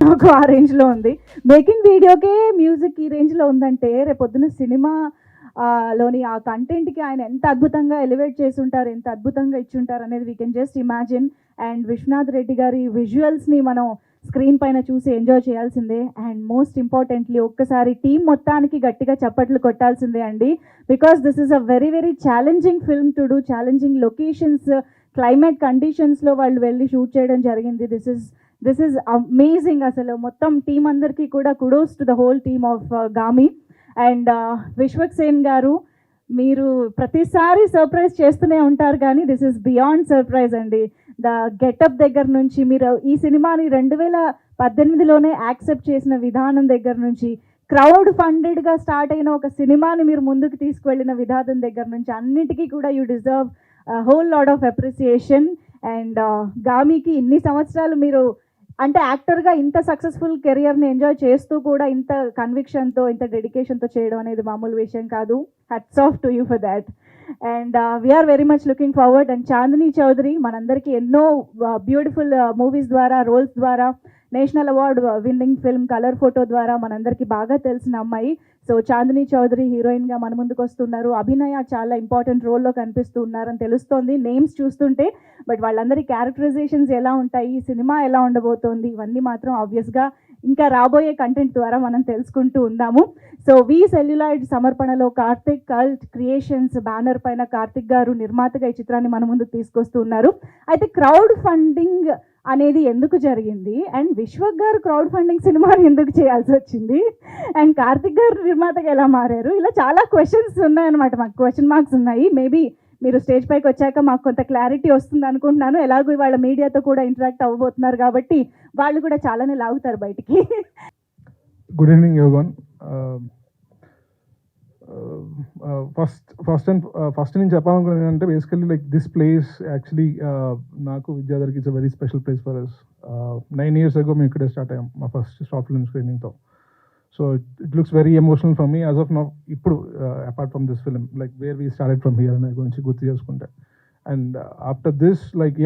నాకు ఆ రేంజ్లో ఉంది. మేకింగ్ వీడియోకే మ్యూజిక్ ఈ రేంజ్లో ఉందంటే రేపొద్దున సినిమా లోని ఆ కంటెంట్కి ఆయన ఎంత అద్భుతంగా ఎలివేట్ చేసి ఉంటారు, ఎంత అద్భుతంగా ఇచ్చుంటారు అనేది we can just imagine. And Vishwanath Reddy గారి విజువల్స్ని మనం స్క్రీన్ పైన చూసి ఎంజాయ్ చేయాల్సిందే. అండ్ మోస్ట్ ఇంపార్టెంట్లీ ఒక్కసారి టీం మొత్తానికి గట్టిగా చప్పట్లు కొట్టాల్సిందే అండి. Because this is a very very challenging film to do. Challenging locations, climate కండిషన్స్లో వాళ్ళు వెళ్ళి షూట్ చేయడం జరిగింది. This is amazing. అసలు మొత్తం టీం అందరికీ కూడా kudos to the whole team of Gaami. And Vishwak Sen గారు, మీరు ప్రతిసారి సర్ప్రైజ్ చేస్తూనే ఉంటారు, కానీ దిస్ ఇస్ బియాండ్ సర్ప్రైజ్ అండి. ద గెటప్ దగ్గర నుంచి మీరు ఈ సినిమాని 2018లోనే యాక్సెప్ట్ చేసిన విధానం దగ్గర నుంచి, క్రౌడ్ ఫండెడ్గా స్టార్ట్ అయిన ఒక సినిమాని మీరు ముందుకు తీసుకువెళ్ళిన విధానం దగ్గర నుంచి అన్నిటికీ కూడా you deserve whole lot of appreciation. And గామికి ఇన్ని సంవత్సరాలు మీరు అంటే యాక్టర్గా ఇంత సక్సెస్ఫుల్ కెరియర్ని ఎంజాయ్ చేస్తూ కూడా ఇంత కన్విక్షన్తో, ఇంత డెడికేషన్తో చేయడం అనేది మామూలు విషయం కాదు. Hats off to you for that. And we are very much looking forward. And Chandini Chowdary మనందరికీ ఎన్నో బ్యూటిఫుల్ మూవీస్ ద్వారా, రోల్స్ ద్వారా, national award winning film colour photo ద్వారా మనందరికీ బాగా తెలిసిన అమ్మాయి. సో చాందిని చౌదరి హీరోయిన్గా మన ముందుకు వస్తున్నారు. అభినయ చాలా ఇంపార్టెంట్ రోల్లో కనిపిస్తూ ఉన్నారని తెలుస్తోంది నేమ్స్ చూస్తుంటే. బట్ వాళ్ళందరి క్యారెక్టరైజేషన్స్ ఎలా ఉంటాయి, సినిమా ఎలా ఉండబోతోంది, ఇవన్నీ మాత్రం ఆబ్వియస్గా ఇంకా రాబోయే కంటెంట్ ద్వారా మనం తెలుసుకుంటూ ఉందాము. సో వి సెల్యులాయిడ్ సమర్పణలో కార్తిక్ కల్ట్ క్రియేషన్స్ బ్యానర్ పైన కార్తిక్ గారు నిర్మాతగా ఈ చిత్రాన్ని మన ముందుకు తీసుకొస్తూ ఉన్నారు. అయితే క్రౌడ్ ఫండింగ్ అనేది ఎందుకు జరిగింది, అండ్ విశ్వక్ గారు క్రౌడ్ ఫండింగ్ సినిమాని ఎందుకు చేయాల్సి వచ్చింది, అండ్ కార్తిక్ గారు నిర్మాతగా ఎలా మారారు, ఇలా చాలా క్వశ్చన్స్ ఉన్నాయన్నమాట. మాకు క్వశ్చన్ మార్క్స్ ఉన్నాయి. మేబీ మీరు స్టేజ్ పైకి వచ్చాక మాకు కొంత క్లారిటీ వస్తుంది అనుకుంటున్నాను. ఎలాగో వాళ్ళ మీడియాతో కూడా ఇంటరాక్ట్ అవ్వబోతున్నారు కాబట్టి వాళ్ళు కూడా చాలానే లాగుతారు బయటికి. Good evening everyone. ఫస్ట్ నేను చెప్పాలనుకున్నది ఏంటంటే basically like this place actually నాకు విద్యాధర్కి it's a very special place for us. 9 years ago మేము ఇక్కడే స్టార్ట్ అయ్యాం మా ఫస్ట్ షార్ట్ ఫిల్మ్ స్క్రీనింగ్తో. So it looks very emotional for me as of now. ఇప్పుడు apart from this film like where we started from here అనే గురించి గుర్తు చేసుకుంటే. అండ్ ఆఫ్టర్ దిస్ లైక్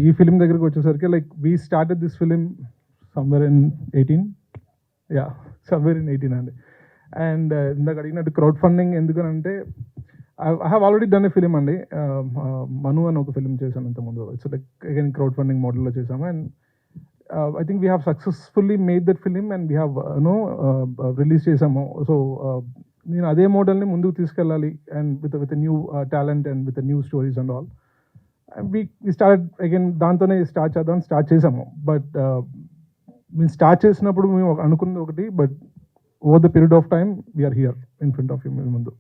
ఈ ఫిలిం దగ్గరికి వచ్చేసరికి like we started this film somewhere in 18 అండి. And ఇందాక అడిగినట్టు క్రౌడ్ ఫండింగ్ ఎందుకనంటే I have already done a film అండి. మను అని ఒక ఫిలిం చేశాను ఇంతకుముందు. It's like again crowd funding మోడల్లో చేశాము. And I think we have successfully made that film and we have release చేసాము. సో నేను అదే మోడల్ని ముందుకు తీసుకెళ్ళాలి and with new talent and with new stories and all. We start again దాంతోనే start చేసాము. బట్ మేము స్టార్ట్ చేసినప్పుడు మేము అనుకున్నది ఒకటి, but over the period of time we're here in front of you మీ ముందు.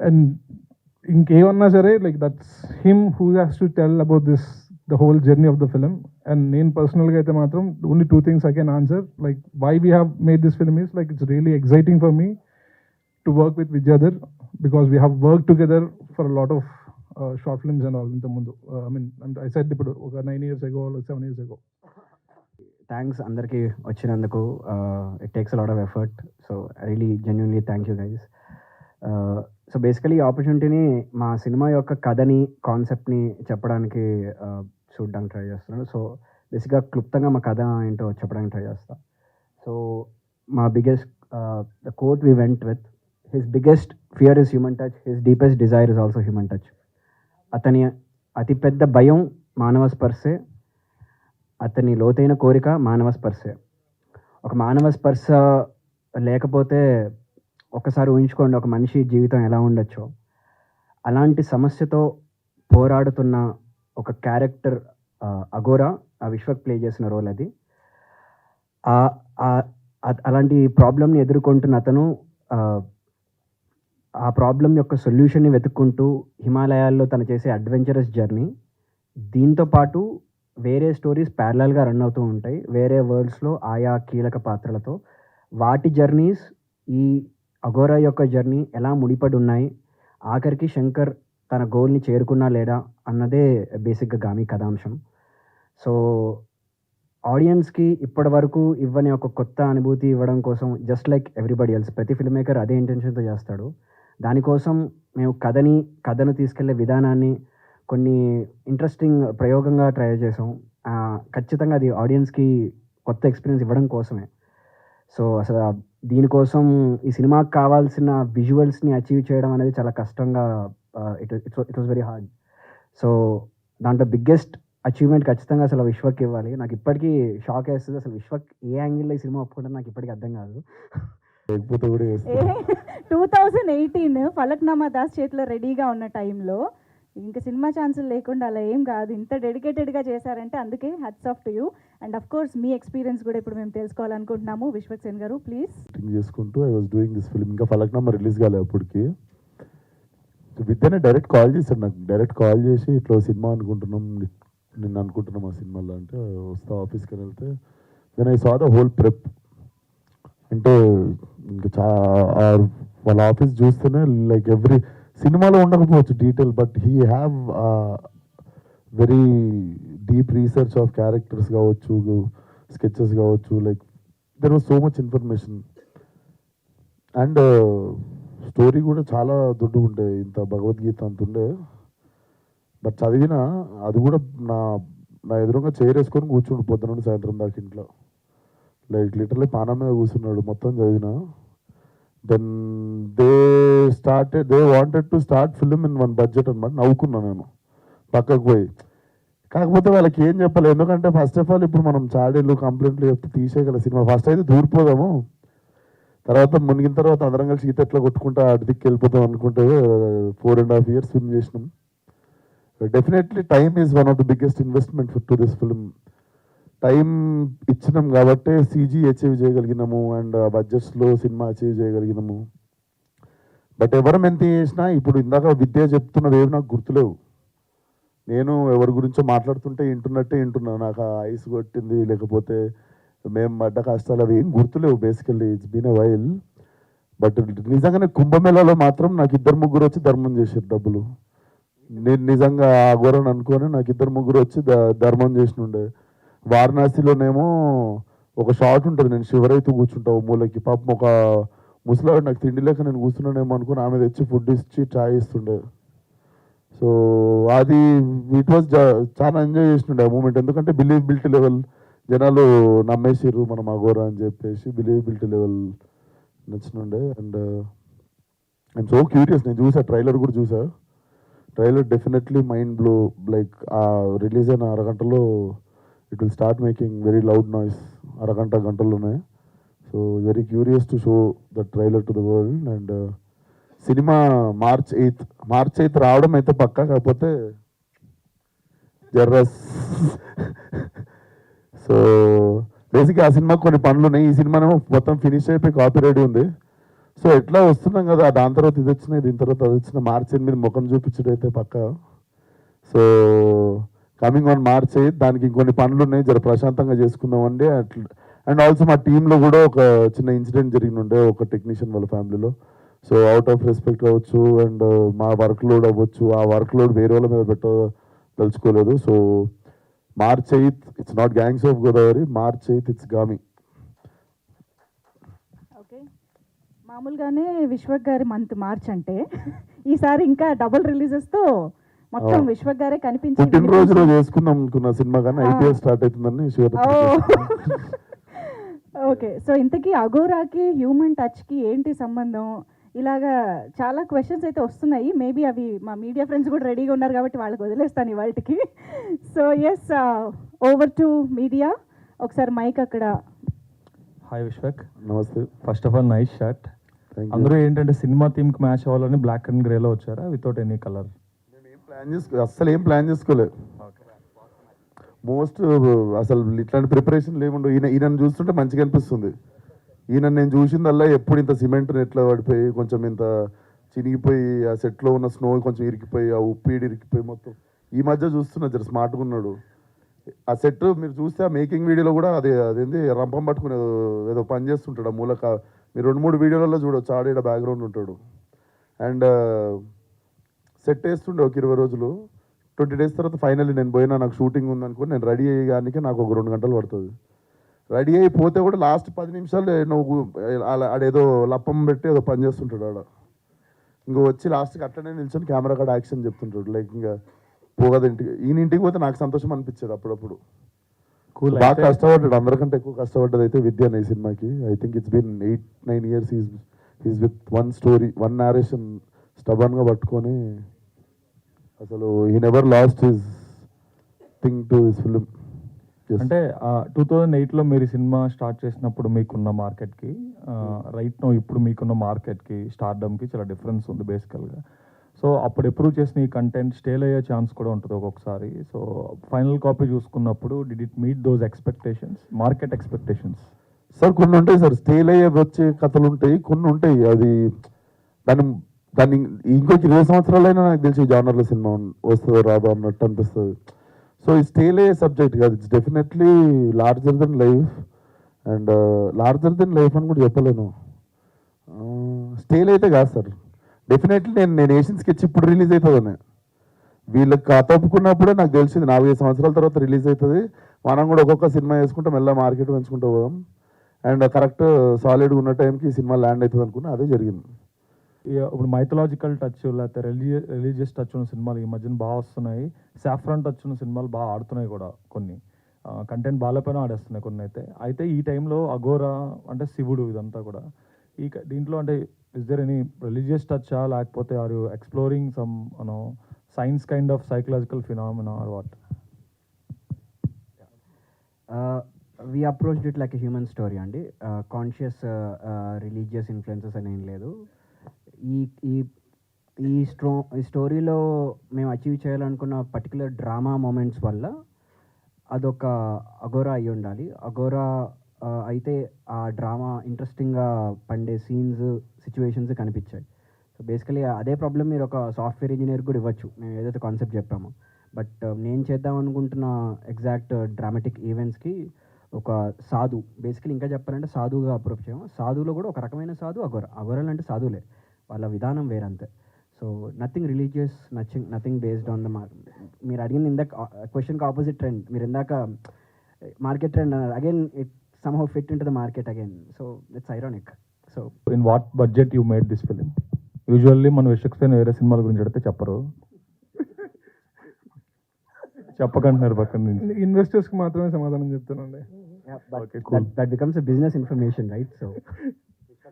అండ్ ఇంకేమన్నా సరే like that's him who has to tell about this the whole journey of the film. And నేను పర్సనల్గా అయితే మాత్రం only 2 things I can answer. Like why we have made this film is like it's really exciting for me to work with Vidyadhar because we have worked together for a lot of short films and all ఇంత ముందు. I said ఇప్పుడు ఒక 9 years ago or 7 years ago. Thanks అందరికీ వచ్చినందుకు. It takes a lot of effort. So really genuinely thank you guys. So basically ఈ ఆపర్చునిటీని మా cinema యొక్క కథని, కాన్సెప్ట్ని చెప్పడానికి చూడడానికి ట్రై చేస్తున్నాను. సో బేసిక్గా క్లుప్తంగా మా కథ ఏంటో చెప్పడానికి ట్రై చేస్తాను. సో మా biggest the quote we went with his biggest fear is human touch, his deepest desire is also human touch. అతని అతిపెద్ద భయం మానవ స్పర్శే, అతని లోతైన కోరిక మానవ స్పర్శే. ఒక మానవ స్పర్శ లేకపోతే ఒకసారి ఊహించుకోండి ఒక మనిషి జీవితం ఎలా ఉండొచ్చో. అలాంటి సమస్యతో పోరాడుతున్న ఒక క్యారెక్టర్ అఘోరా, ఆ విశ్వక్ ప్లే చేసిన రోల్ అది. అలాంటి ప్రాబ్లమ్ని ఎదుర్కొంటున్న అతను ఆ ప్రాబ్లం యొక్క సొల్యూషన్ని వెతుక్కుంటూ హిమాలయాల్లో తను చేసే అడ్వెంచరస్ జర్నీ. దీంతోపాటు వేరే స్టోరీస్ ప్యారలల్గా రన్ అవుతూ ఉంటాయి వేరే వరల్డ్స్లో ఆయా కీలక పాత్రలతో. వాటి జర్నీస్ ఈ అఘోరా యొక్క జర్నీ ఎలా ముడిపడి ఉన్నాయి, ఆఖరికి శంకర్ తన గోల్ని చేరుకున్నా లేడా అన్నదే బేసిక్గా గామి కథాంశం. సో ఆడియన్స్కి ఇప్పటి వరకు ఇవ్వని ఒక కొత్త అనుభూతి ఇవ్వడం కోసం, జస్ట్ లైక్ ఎవ్రీబడి ఎల్స్, ప్రతి ఫిల్మ్ మేకర్ అదే ఇంటెన్షన్తో చేస్తాడు. దానికోసం మేము కథను తీసుకెళ్లే విధానాన్ని కొన్ని ఇంట్రెస్టింగ్ ప్రయోగంగా ట్రై చేసాం. ఖచ్చితంగా అది ఆడియన్స్కి కొత్త ఎక్స్పీరియన్స్ ఇవ్వడం కోసమే. సో అసలు దీనికోసం ఈ సినిమాకి కావాల్సిన విజువల్స్ని అచీవ్ చేయడం అనేది చాలా కష్టంగా, it was very hard. So దాంట్లో బిగ్గెస్ట్ అచీవ్మెంట్ ఖచ్చితంగా అసలు విశ్వక్ ఇవ్వాలి. నాకు ఇప్పటికీ షాక్ వేస్తుంది, అసలు విశ్వక్ ఏ యాంగిల్లో ఈ సినిమా ఒప్పుకుంటారో నాకు ఇప్పటికీ అర్థం కాదు. లేకపోతే కూడా 2018 ఫలక్నామా దాస్ చేతిలో రెడీగా ఉన్న టైంలో ఇంకా సినిమా ఛాన్సులు లేకుండా అలా ఏం కాదు, ఇంత డెడికేటెడ్గా చేశారంటే అందుకే hats off to you. And of course me experience కూడా ఇప్పుడు మేము తెలుసుకోవాలనుకుంటున్నాము. విశ్వక్ సేన్ గారు ప్లీజ్. చేసుకుంటూ I was doing this film. ఇంకా ఫలక్నామా రిలీజ్ కాలే అప్పటికి. విద్యనే డైరెక్ట్ కాల్ చేశాడు నాకు, డైరెక్ట్ కాల్ చేసి ఇట్లా సినిమా అనుకుంటున్నాం, నిన్ను అనుకుంటున్నాం ఆ సినిమాలో అంటే వస్తా ఆఫీస్కి వెళ్తే then I saw the whole prep. అంటే ఇంకా వాళ్ళ ఆఫీస్ చూస్తేనే లైక్ ఎవ్రీ సినిమాలో ఉండకపోవచ్చు detail, but he have very deep research of characters కావచ్చు, స్కెచెస్ కావచ్చు, like there was so much information. And story కూడా చాలా దొడ్డు ఉండే, ఇంత భగవద్గీత అంత ఉండే. బట్ చదివిన అది కూడా నా ఎదురుగా చైర్ వేసుకొని కూర్చుండు పొద్దున నుండి సాయంత్రం దాకా ఇంట్లో, లైక్ లిటరలీ పానం మీద కూర్చున్నాడు మొత్తం చదివిన. Then they wanted to start film in one budget అనమాట. నవ్వుకున్నా నేను పక్కకు పోయి. కాకపోతే వాళ్ళకి ఏం చెప్పాలి, ఎందుకంటే ఫస్ట్ ఆఫ్ ఆల్ ఇప్పుడు మనం చాడీలు కంప్లైంట్లు చెప్తే తీసేయగల సినిమా. ఫస్ట్ అయితే దూరిపోదాము, తర్వాత మునిగిన తర్వాత అందరం కలిసి ఈత ఎట్లా కొట్టుకుంటా అటు దిక్కు వెళ్ళిపోతాం అనుకుంటే 4.5 years ఫిల్మ్ చేసినాం. Definitely time is one of the biggest investment to this film. Time ఇచ్చినాం కాబట్టి సీజీ అచీవ్ చేయగలిగినాము అండ్ ఆ బడ్జెట్స్లో సినిమా అచీవ్ చేయగలిగినాము. బట్ ఎవరం ఎంత చేసినా ఇప్పుడు ఇందాక విద్య చెప్తున్నది ఏమి నాకు గుర్తులేవు. నేను ఎవరి గురించో మాట్లాడుతుంటే వింటున్నా, నాకు ఆ ఐస్ కొట్టింది లేకపోతే మేము పడ్డ కష్టాలు అవి ఏం గుర్తులేవు. Basically it's been a while. But నిజంగానే కుంభమేళాలో మాత్రం నాకు 2-3 వచ్చి ధర్మం చేశారు డబ్బులు. నేను నిజంగా ఆగోరని అనుకొని నాకు 2-3 వచ్చి ధర్మం చేసినుండే. వారణాసిలోనేమో ఒక షాట్ ఉంటుంది, నేను శివరైతూ కూర్చుంటావు మూలకి, పాపం ఒక ముసలాడు నాకు తిండి లేక నేను కూర్చున్నానేమో అనుకుని ఆమె తెచ్చి ఫుడ్ ఇచ్చి చాయ్ ఇస్తుండే. సో అది ఇట్ వాజ్ చాలా ఎంజాయ్ చేస్తుండే ఆ మూమెంట్. ఎందుకంటే బిలీవబిలిటీ లెవెల్ జనాలు నమ్మేసిర్రు మనం అఘోరా అని చెప్పేసి, బిలీవబిలిటీ లెవెల్ నచ్చినుండే. అండ్ ఐఎమ్ సో క్యూరియస్, నేను చూసా ట్రైలర్ కూడా చూసా. Trailer definitely mind blow. Like ఆ రిలీజ్ అయిన అరగంటలో it will start making very loud noise, గంటల్లోనే. So very curious to show the trailer to the world. And సినిమా March 8th రావడం అయితే పక్కా, కాకపోతే జర్రస్. సో బేసిక్గా ఆ సినిమాకి కొన్ని పనులు ఉన్నాయి. ఈ సినిమానేమో మొత్తం ఫినిష్ అయిపోయి కాపీ రెడీ ఉంది. సో ఎట్లా వస్తున్నాం కదా, దాని తర్వాత ఇది వచ్చినాయి, దీని తర్వాత అది వచ్చిన, March 8 ముఖం చూపించడం అయితే పక్కా. సో కమింగ్ ఆన్ March 8 దానికి ఇంకొన్ని పనులు ఉన్నాయి, జర ప్రశాంతంగా చేసుకుందామండి. అండ్ ఆల్సో మా టీంలో కూడా ఒక చిన్న ఇన్సిడెంట్ జరిగినుండే ఒక టెక్నీషియన్ వాళ్ళ ఫ్యామిలీలో. సో అవుట్ ఆఫ్ రెస్పెక్ట్ అవ్వచ్చు అండ్ మా వర్క్ లోడ్ అవ్వచ్చు, ఆ వర్క్ లోడ్ వేరే వాళ్ళ మీద పెట్టదలుచుకోలేదు. So March 8 it's not gangs of Godavari, March 8 it's Gaami. Okay, మామూలుగానే విశ్వక్ గారి మంత్ మార్చ్ అంటే ఈసారి ఇంకా డబుల్ రిలీజెస్తో మొత్తం విశ్వక్ గారే కనిపించి పుట్టినరోజు రోజు వేసుకుందాం అనుకున్న సినిమా కానీ ఐపీఎల్ స్టార్ట్ అవుతుందని ఓకే. సో ఇంతకీ అఘోరాకి హ్యూమన్ టచ్కి ఏంటి సంబంధం? ఇలాగా చాలా క్వశ్చన్స్ అయితే వస్తున్నాయి. మేబీ అవి మా మీడియా ఫ్రెండ్స్ కూడా రెడీగా ఉన్నారు కాబట్టి వాళ్ళకి వదిలేస్తాను ఇవాళకి. So yes, over to media. ఒకసారి మైక్ అక్కడ. హాయ్ విశ్వక్, నమస్తే. First of all nice shirt. అందరూ ఏంటంటే సినిమా థీమ్కి మ్యాచ్ అవ్వాలని బ్లాక్ అండ్ గ్రేలో వచ్చారా వితౌట్ ఎనీ కలర్? అస్సలు ఏం ప్లాన్ చేసుకోలేదు. మోస్ట్ అసలు ఇట్లాంటి ప్రిపరేషన్ లేముండవు. ఈయనను చూస్తుంటే మంచిగా అనిపిస్తుంది. ఈయన నేను చూసిందల్లా ఎప్పుడు ఇంత సిమెంట్ ఎట్లా పడిపోయి కొంచెం ఇంత చినిగిపోయి ఆ సెట్లో ఉన్న స్నో కొంచెం ఇరికిపోయి ఆ ఉప్పు ఇరికిపోయి మొత్తం ఈ మధ్య చూస్తున్నా జర స్మార్ట్గా ఉన్నాడు. ఆ సెట్ మీరు చూస్తే ఆ మేకింగ్ వీడియోలో కూడా అదేంది రంపం పట్టుకుని ఏదో పని చేస్తుంటాడు ఆ మూలక. మీరు 2-3 వీడియోలలో చూడవచ్చు, ఆడేడ బ్యాక్గ్రౌండ్ ఉంటాడు. అండ్ సెట్ వేస్తుండే ఒక 20 రోజులు. 20 days తర్వాత ఫైనల్లీ నేను పోయినా, నాకు షూటింగ్ ఉందనుకుని నేను రెడీ అయ్యేదానికి నాకు ఒక 2 గంటలు పడుతుంది. రెడీ అయిపోతే కూడా లాస్ట్ 10 నిమిషాలు నువ్వు ఆడేదో లప్పం పెట్టి ఏదో పని చేస్తుంటాడు ఆడ. ఇంకో వచ్చి లాస్ట్కి అట్లనే నిల్చొని కెమెరా కాడ యాక్షన్ చెప్తుంటాడు. లైక్ ఇంకా పోగదు ఇంటికి. ఈయన ఇంటికి పోతే నాకు సంతోషం అనిపించేది అప్పుడప్పుడు. కూల్. బాగా కష్టపడ్డాడు, అందరికంటే ఎక్కువ కష్టపడ్డది అయితే విద్య అనే ఈ సినిమాకి. I think it's been 8-9 years is with one story, one narration స్టబన్గా పట్టుకొని అసలు he never lost his thing to his film. అంటే 2008లో మీరు ఈ సినిమా స్టార్ట్ చేసినప్పుడు మీకున్న మార్కెట్కి రైట్ నో ఇప్పుడు మీకున్న మార్కెట్కి స్టార్డమ్కి చాలా డిఫరెన్స్ ఉంది బేసికల్గా. సో అప్పుడు ఎప్రూవ్ చేసిన ఈ కంటెంట్ స్టేల్ అయ్యే ఛాన్స్ కూడా ఉంటుంది ఒక్కొక్కసారి. సో ఫైనల్ కాపీ చూసుకున్నప్పుడు did it meet those expectations, market expectations? Sir కొన్ని ఉంటాయి సార్, స్టేల్ అయ్యే వచ్చే కథలు ఉంటాయి, కొన్ని ఉంటాయి అది దాన్ని ఇంకొక 20 సంవత్సరాలైనా నాకు తెలిసి ఈ జానర్లో సినిమా వస్తుందో రాదో అన్నట్టు అనిపిస్తుంది. సో ఈ స్టేల్ అయ్యే సబ్జెక్ట్ కాదు, it's definitely larger than life. And larger than life అని కూడా చెప్పలేను, స్టేల్ అయితే కాదు సార్. డెఫినెట్లీ నేను ఏషియన్ స్కెచ్ ఇప్పుడు రిలీజ్ అవుతుందని వీళ్ళకి కథ ఒప్పుకున్నప్పుడే నాకు తెలిసింది 4-5 సంవత్సరాల తర్వాత రిలీజ్ అవుతుంది, మనం కూడా ఒక్కొక్క సినిమా వేసుకుంటాం, మెల్ల మార్కెట్ పెంచుకుంటూ పోదాం. అండ్ కరెక్ట్ సాలిడ్గా ఉన్న టైంకి ఈ సినిమా ల్యాండ్ అవుతుంది అనుకున్నా, అదే జరిగింది. ఇప్పుడు మైథలాజికల్ టచ్ లేకపోతే రిలీజియస్ టచ్ ఉన్న సినిమాలు ఈ మధ్యన బాగా వస్తున్నాయి. సాఫ్రాన్ టచ్ ఉన్న సినిమాలు బాగా ఆడుతున్నాయి కూడా, కొన్ని కంటెంట్ బాగాలేకపోయినా ఆడేస్తున్నాయి కొన్ని. అయితే ఈ టైంలో అఘోరా అంటే శివుడు ఇదంతా కూడా దీంట్లో అంటే ఇస్ దేర్ ఎనీ రిలీజియస్ టచ్చా, లేకపోతే are you exploring some science kind of psychological phenomena or what? We approached it like a human story అండి. కాన్షియస్ రిలీజియస్ ఇన్ఫ్లుయెన్సెస్ అని ఏం లేదు. ఈ స్టోరీలో మేము అచీవ్ చేయాలనుకున్న పర్టికులర్ డ్రామా మూమెంట్స్ వల్ల అదొక అఘోరా అయి ఉండాలి. అఘోరా అయితే ఆ డ్రామా ఇంట్రెస్టింగ్గా పండే సీన్స్, సిచ్యువేషన్స్ కనిపించాయి. సో బేసికలీ అదే ప్రాబ్లం మీరు ఒక సాఫ్ట్వేర్ ఇంజనీర్ కూడా ఇవ్వచ్చు, మేము ఏదైతే కాన్సెప్ట్ చెప్పామో. బట్ నేను చేద్దాం అనుకుంటున్న ఎగ్జాక్ట్ డ్రామాటిక్ ఈవెంట్స్కి ఒక సాధు, బేసికలీ ఇంకా చెప్పాలంటే సాధువుగా అప్రోచ్ చేయము. సాధువులో కూడా ఒక రకమైన సాధు అఘోరాలు అంటే సాధువులే, వాళ్ళ విధానం వేరంతే. So nothing religious, nothing based on the మీరు అడిగిన ఇందాక క్వశ్చన్కి ఆపోజిట్ ట్రెండ్, మీరు ఇందాక మార్కెట్ ట్రెండ్ అన్నారు, again it somehow fit into the market again, so it's ironic. So in what budget you made this film? Usually మన విశ్వక్సేన్ వేరే సినిమాల గురించి అడిగితే చెప్పరు, చెప్పకంటున్నారు పక్కన నుంచి. ఇన్వెస్టర్స్కి మాత్రమే సమాధానం చెప్తానండి. yeah, but Okay, cool. that becomes a business information, right? So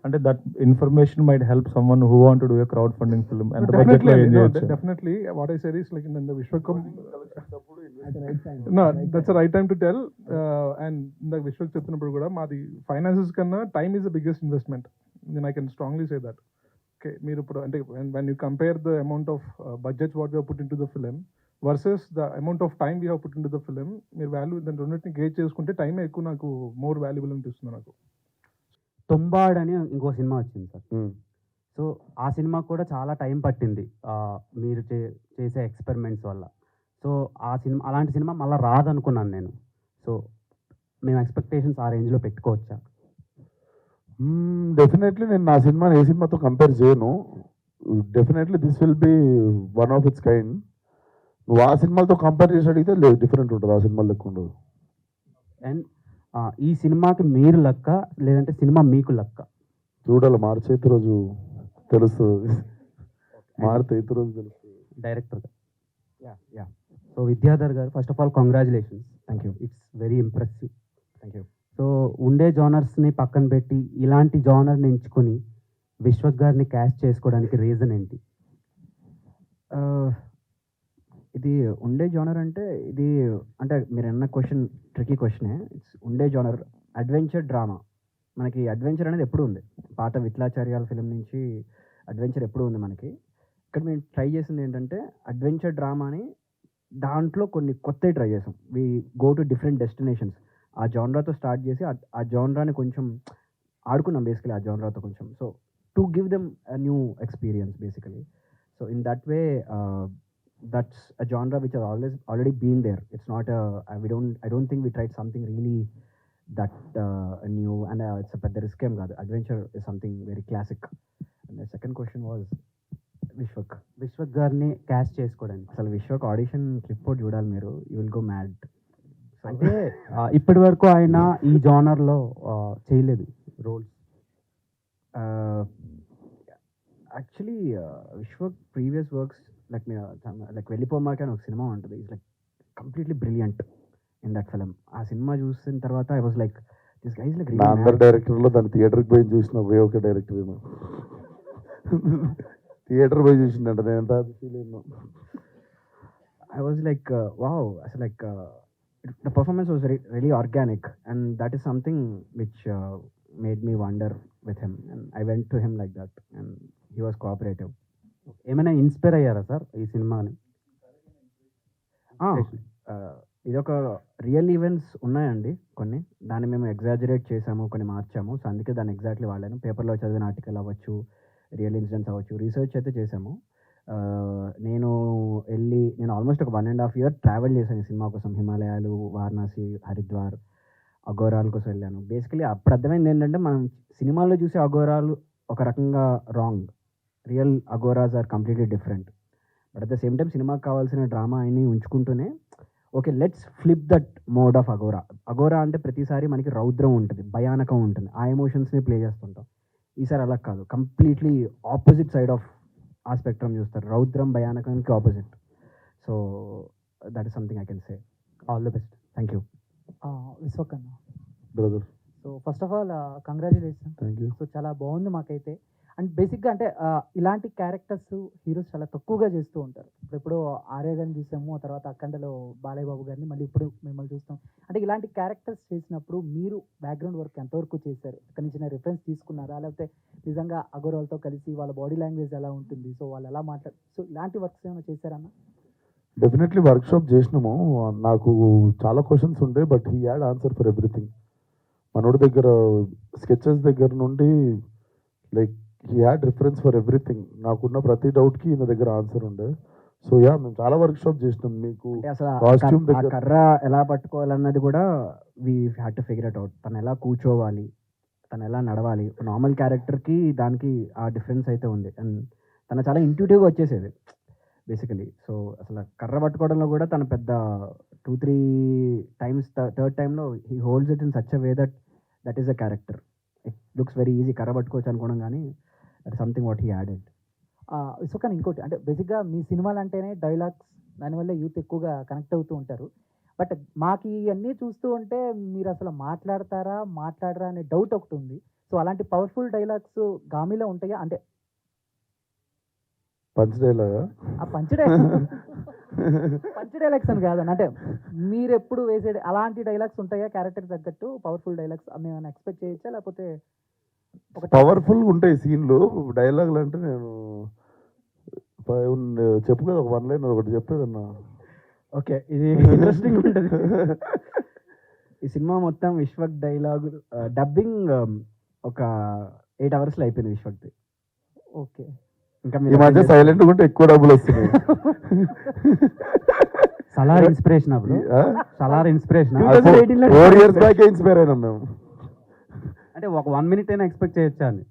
అంటే that information might help someone who want to do a crowd funding film. ఎంత బడ్జెట్ లో ఏం చేయొచ్చు? Definitely, what I said is like in the Vishwakam, no, that's the right time to tell. And the Vishwak చెప్తున్నప్పుడు కూడా మాది finances కన్నా time is the biggest investment. నేను I can strongly say that. Okay, మీరు ఇప్పుడు అంటే when you compare the amount of budget what we have put into the film versus the amount of time we have put into the film, మీరు value దాని రెండింటిని gauge చేసుకుంటే టైమే ఎక్కువ నాకు మోర్ వాల్యుబుల్ అనిపిస్తుంది నాకు. తొంబాడ్ అని ఇంకో సినిమా వచ్చింది సార్. సో ఆ సినిమా కూడా చాలా టైం పట్టింది మీరు చేసే ఎక్స్పెరిమెంట్స్ వల్ల. సో ఆ సినిమా అలాంటి సినిమా మళ్ళీ రాదనుకున్నాను నేను. సో మేము ఎక్స్పెక్టేషన్స్ ఆ రేంజ్లో పెట్టుకోవచ్చా? డెఫినెట్లీ నేను నా సినిమాని ఏ సినిమాతో కంపేర్ చేయను. Definitely this will be one of it's kind. నువ్వు ఆ సినిమాలతో కంపేర్ చేసి అడిగితే లేదు, డిఫరెంట్ ఉంటుంది, ఆ సినిమా లెక్క ఉండదు. అండ్ ఈ సినిమాకి మీరు లక్క లేదంటే సినిమా మీకు లక్క? చూడాలి, మార్చి 8 రోజు తెలుస్తుంది. మార్చి 8 రోజు తెలుస్తుంది. డైరెక్టర్ గారు. యా. సో విద్యాధర్ గారు, first of all congratulations. Thank you, it's very impressive. Thank you. So ఉండే జానర్స్ని పక్కన పెట్టి ఇలాంటి జానర్ని ఎంచుకొని విశ్వక్ గారిని క్యాస్ట్ చేసుకోవడానికి రీజన్ ఏంటి? ఇది ఉండే జానర్ అంటే ఇది అంటే మీరు అన్న క్వశ్చన్ ట్రికీ క్వశ్చనే. ఇట్స్ ఉండే జానర్ అడ్వెంచర్ డ్రామా. మనకి అడ్వెంచర్ అనేది ఎప్పుడు ఉంది, పాత విట్లాచార్యాల ఫిలిం నుంచి అడ్వెంచర్ ఎప్పుడు ఉంది మనకి. ఇక్కడ మేము ట్రై చేసింది ఏంటంటే అడ్వెంచర్ డ్రామాని దాంట్లో కొన్ని కొత్తవి ట్రై చేసాం. We go to different destinations. ఆ జానరాతో స్టార్ట్ చేసి ఆ జానరాని కొంచెం ఆడుకున్నాం బేసికలీ, ఆ జానరాతో కొంచెం. So to give them a new experience basically. So in that way that's a genre which has already been there. It's not I don't think we tried something really that new, and it's a better risk game. Adventure is something very classic. And the second question was Vishwak గారిని caste చేసుకోవడానికి. అసలు Vishwak audition clip out చూడాలి మీరు, you will go mad. అంటే ఇప్పటి వరకు ఆయన ఈ జానర్లో చేయలేదు roles. Actually Vishwak previous works like వెళ్ళిపోమాక అని ఒక సినిమా ఉంటుంది. It's like completely brilliant. In that film. ఆ సినిమా చూసిన తర్వాత I was like this guys like నా అందరి డైరెక్టర్లో దాని థియేటర్కి పోయి చూసిన ఒకే ఒక డైరెక్టర్ థియేటర్ పోయి చూసిందంట. నేను ఎంత ఫీల్ అయినా. I was like, wow, so like the performance was really organic, and that is something which made me wonder with him. And I went to him like that, and he was cooperative. ఏమైనా inspire అయ్యారా sir ఈ సినిమాని? ఇది ఒక real events ఉన్నాయండి కొన్ని, దాన్ని మేము ఎగ్జాజరేట్ చేసాము, కొన్ని మార్చాము. సో అందుకే దాన్ని ఎగ్జాక్ట్లీ వాడాను. పేపర్లో చదివిన ఆర్టికల్ అవ్వచ్చు, రియల్ ఇన్సిడెంట్స్ అవ్వచ్చు, రీసెర్చ్ అయితే చేసాము. నేను ఆల్మోస్ట్ ఒక 1.5 year ట్రావెల్ చేశాను ఈ సినిమా కోసం. హిమాలయాలు, వారణాసి, హరిద్వార్, అఘోరాల కోసం వెళ్ళాను. బేసికలీ అప్పుడు అర్థమైంది ఏంటంటే, మనం సినిమాల్లో చూసే అఘోరాలు ఒక రకంగా wrong, real Aghoras are completely different. But at the same time సినిమాకి కావాల్సిన డ్రామా అన్ని ఉంచుకుంటూనే okay let's flip that mode of Aghora. Aghora అంటే ప్రతిసారి మనకి రౌద్రం ఉంటుంది, భయానకం ఉంటుంది, ఆ ఎమోషన్స్ని ప్లే చేస్తుంటాం. ఈసారి అలా కాదు, కంప్లీట్లీ ఆపోజిట్ సైడ్ ఆఫ్ ఆ స్పెక్ట్రమ్ చూస్తారు, రౌద్రం భయానకానికి opposite. So that is something I can say. All the best. Thank you. విశ్వకన్న. Brother so first of all congratulation. Thank you. So చాలా బాగుంది మాకైతే. అండ్ బేసిక్గా అంటే ఇలాంటి క్యారెక్టర్స్ హీరోస్ చాలా తక్కువగా చేస్తూ ఉంటారు. ఇప్పుడు ఆర్య గారిని చూసాము, ఆ తర్వాత అఖండలో బాలయ్య బాబు గారిని, మళ్ళీ ఇప్పుడు మిమ్మల్ని చూస్తాం. అంటే ఇలాంటి క్యారెక్టర్స్ చేసినప్పుడు మీరు బ్యాక్గ్రౌండ్ వర్క్ ఎంతవరకు చేశారు? అక్కడి నుంచి రిఫరెన్స్ తీసుకున్నారా, లేకపోతే నిజంగా అగోరాలతో కలిసి వాళ్ళ బాడీ లాంగ్వేజ్ ఎలా ఉంటుంది, సో వాళ్ళు ఎలా సో ఇలాంటి వర్క్స్ ఏమైనా చేశారన్న? డెఫినెట్లీ వర్క్షాప్ చేసినాము. నాకు చాలా క్వశ్చన్స్ ఉండే, but he had answer for everything. మనోడి దగ్గర స్కెచెస్ దగ్గర నుండి like he had reference for everything. నాకున్న ప్రతి డౌట్కి ఈయన దగ్గర ఆన్సర్ ఉండే. సో యా, మేము చాలా వర్క్షాప్ చేసినాం. మీకు అంటే అసలు కాస్ట్యూమ్ ఆ దగ్గర కర్ర ఎలా పట్టుకోవాలన్నది కూడా we had to figure it out. తను ఎలా కూర్చోవాలి, తను ఎలా నడవాలి, నార్మల్ క్యారెక్టర్కి దానికి ఆ డిఫరెన్స్ అయితే ఉంది. అండ్ తను చాలా ఇంట్యూటివ్గా వచ్చేసేది బేసికలీ. సో అసలు కర్ర పట్టుకోవడంలో కూడా తను పెద్ద 2-3 times, థర్డ్ టైంలో he holds it in such a way that is a character. It looks very easy కర్ర పట్టుకోవచ్చు అనుకోవడం, కానీ that something what he added. విశ్వకన్న, ఇంకోటి అంటే బేసిక్గా మీ సినిమాలు అంటేనే డైలాగ్స్, దానివల్ల యూత్ ఎక్కువగా కనెక్ట్ అవుతూ ఉంటారు. బట్ మాకు ఇవన్నీ చూస్తూ ఉంటే మీరు అసలు మాట్లాడరా అనే డౌట్ ఒకటి ఉంది. సో అలాంటి పవర్ఫుల్ డైలాగ్స్ గామిలో ఉంటాయా? అంటే పంచ్ డైలాగా? ఆ పంచ్ డైలాగ్స్ అని కాదని, అంటే మీరు ఎప్పుడు వేసే అలాంటి డైలాగ్స్ ఉంటాయా క్యారెక్టర్ తగ్గట్టు పవర్ఫుల్ డైలాగ్స్ మేము ఎక్స్పెక్ట్ చేయొచ్చా, లేకపోతే పవర్ఫుల్ ఉంటాయి సీన్లు. డైలాగులు అంటే నేను చెప్పు కదా, ఒక 1 line ఒకటి చెప్పేదన్నా. ఓకే, ఇది ఇంట్రెస్టింగ్ ఉంటుంది. ఈ సినిమా మొత్తం విశ్వక్ డైలాగు డబ్బింగ్ ఒక 8 hours అయిపోయింది విశ్వక్ది. ఓకే, ఇంకా ఈ మధ్య సైలెంట్ ఉంటే ఎక్కువ డబ్బులు వస్తున్నాయి. సలార్ ఇన్స్పిరేషన్ అప్పుడు Salaar inspiration 4 years back inspire అయినాం మేము. అంటే ఒక 1 minute అయినా ఎక్స్పెక్ట్ చేయొచ్చా అని.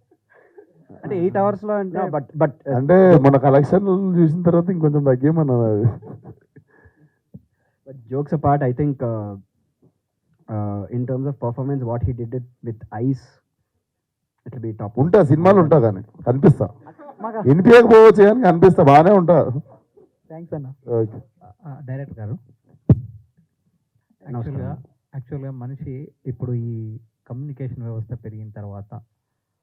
అంటే 8 hours అంటే బట్ అంటే మన కలెక్షన్ చూసిన తర్వాత ఇంకొంచెం తగ్గేమన్నా అది. But jokes apart, I think in terms of performance what he did it with ice, it will be top. ఉంటా సినిమాలు ఉంటా కానీ కనిపిస్తా, మాకు వినిపించకపోవచ్చు కానీ కనిపిస్తా, బాగానే ఉంటా. థ్యాంక్స్ అన్న. ఓకే. డైరెక్టర్ గారు, యాక్చువల్గా మనిషి ఇప్పుడు ఈ కమ్యూనికేషన్ వ్యవస్థ పెరిగిన తర్వాత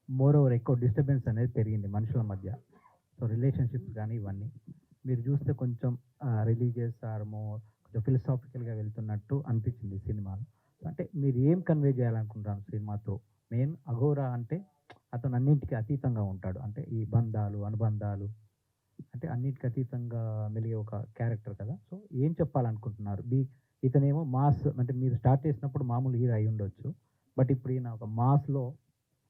మోర్ ఓవర్ ఎక్కువ డిస్టర్బెన్స్ అనేది పెరిగింది మనుషుల మధ్య. సో రిలేషన్షిప్స్ కానీ ఇవన్నీ మీరు చూస్తే కొంచెం రిలీజియస్ ఆర్మో కొంచెం ఫిలసాఫికల్గా వెళ్తున్నట్టు అనిపించింది సినిమాలో. అంటే మీరు ఏం కన్వే చేయాలనుకుంటున్నారు సినిమాతో? మెయిన్ అఘోరా అంటే అతను అన్నింటికి అతీతంగా ఉంటాడు, అంటే ఈ బంధాలు అనుబంధాలు అంటే అన్నిటికీ అతీతంగా మెలిగే ఒక క్యారెక్టర్ కదా. సో ఏం చెప్పాలనుకుంటున్నారు? ఇతనేమో మాస్, అంటే మీరు స్టార్ట్ చేసినప్పుడు మామూలు హీరో అయి ఉండొచ్చు, బట్ ఇప్పుడు ఈయన ఒక మాస్లో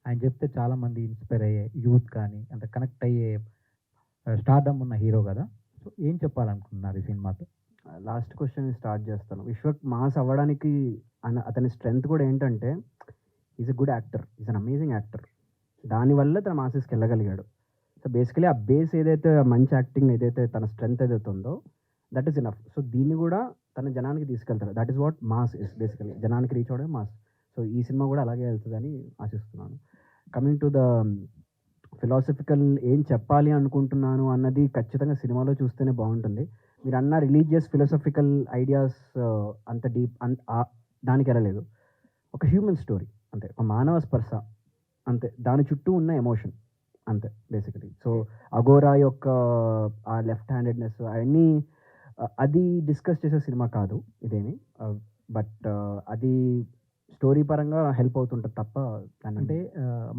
ఆయన చెప్తే చాలామంది ఇన్స్పైర్ అయ్యే యూత్ కానీ అంటే కనెక్ట్ అయ్యే స్టార్డమ్ ఉన్న హీరో కదా. సో ఏం చెప్పాలనుకుంటున్నారు ఈ సినిమాతో? లాస్ట్ క్వశ్చన్ స్టార్ట్ చేస్తాను. విశ్వక్ మాస్ అవ్వడానికి అతని స్ట్రెంగ్త్ కూడా ఏంటంటే is a good actor, is an amazing actor. దానివల్ల తన మాసెస్కి వెళ్ళగలిగాడు. సో బేసికలీ ఆ బేస్ ఏదైతే మంచి యాక్టింగ్ ఏదైతే తన స్ట్రెంగ్త్ ఏదైతే ఉందో దట్ ఈస్ ఇనఫ్. సో దీన్ని కూడా తన జనానికి తీసుకెళ్తాడు. That is what mass is basically, జనానికి రీచ్ అవడమే మాస్. సో ఈ సినిమా కూడా అలాగే వెళ్తుందని ఆశిస్తున్నాను. కమింగ్ టు ద ఫిలాసఫికల్ ఏం చెప్పాలి అనుకుంటున్నాను అన్నది ఖచ్చితంగా సినిమాలో చూస్తేనే బాగుంటుంది. మీరు అన్న రిలీజియస్ ఫిలాసఫికల్ ఐడియాస్ అంత డీప్ దానికి వెళ్ళలేదు. ఒక హ్యూమన్ స్టోరీ అంతే, ఒక మానవ స్పర్శ అంతే, దాని చుట్టూ ఉన్న ఎమోషన్ అంతే బేసికలీ. సో అఘోరా యొక్క ఆ లెఫ్ట్ హ్యాండెడ్నెస్ అవన్నీ అది డిస్కస్ చేసే సినిమా కాదు ఇదేమి, బట్ అది స్టోరీ పరంగా హెల్ప్ అవుతుంటుంది తప్ప అంటే